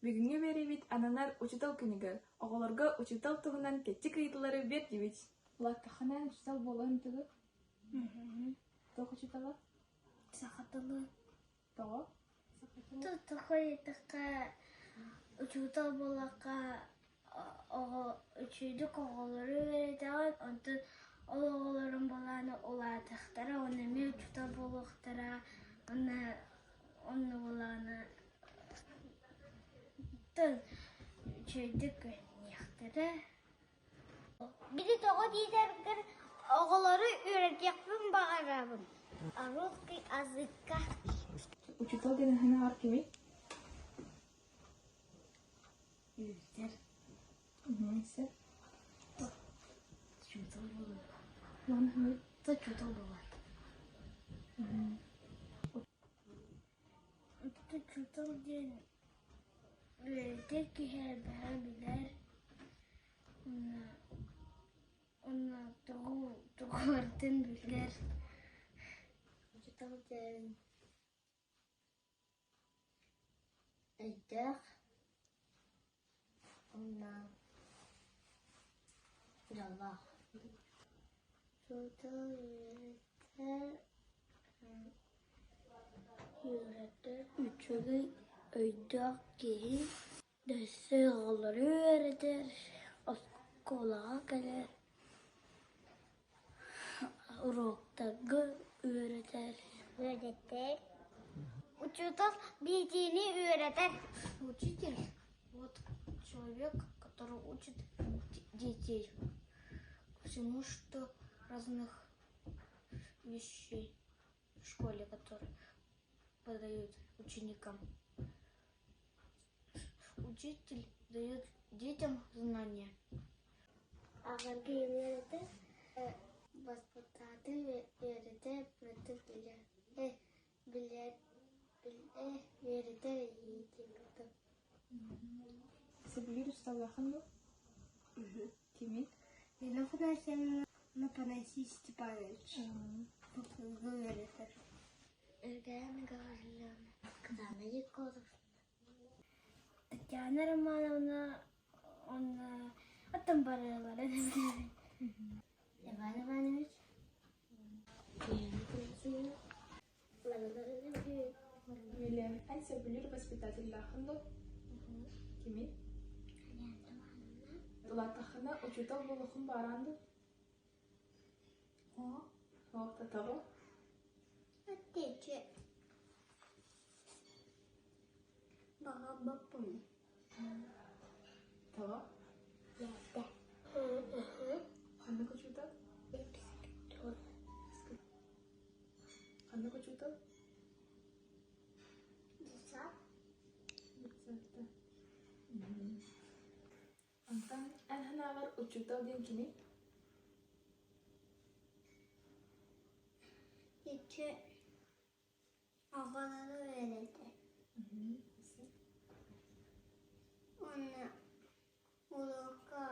Бүгүнгө беребит ананар учутал күнүгө. Оголорго учутал тугунан кетчи кыйытылары бер дибит. Лаккаханан учутал болон тугу. Тох учутала? Сахатылы. Того? Тухайтыка учутал болака үчүйдүк оголору беретаган, онту ол оголорун баланы улаатыктара, онеме учутал болуктара, онны баланы үчүйдүк нехтара. Бири того дейдергер оголору үйрөтекпин багарабын. Русский языкка. Учутал деген ханагар кими? Үйрөтер. Се. Учутал болот. Лан хай. Учутал болот. Учутал ден үйрөтер кихер билер. Онна тугуартын билер. Учутал ден эйдер. Онна жала. Учутал үйрөтер. Үчүгү өйдök киһи дөссө оголору үйрөтер. Осколага келер. Уроктарга үйрөтер. Үйрөтер. Учутал битини үйрөтер. Учитель — вот человек, который учит детей всему, что разных вещей в школе, которые подают ученикам. Учитель дает детям знания. Агарги үйрөтер, воспитатель үйрөтер, үйрөтер үйрөтер. Се билир учуталгахан бу? Кими? Афанасий Степанович. Үйрөтер. Иргана Гавриловна. Оксана Якова. Татьяна Романовна, Атамбарова. Иван Иванович. Вилем. Ай се билир воспитатель лахан бу? Кими? Лаккахана учутал болохун баранды? О, того? Отече. Бабапун. Того? Яда. Ханнык учутал? Ханнык учутал? Exacto. Антан эн ханагар учутал ден кими? Иче оголору үйрөтер. Оны урокка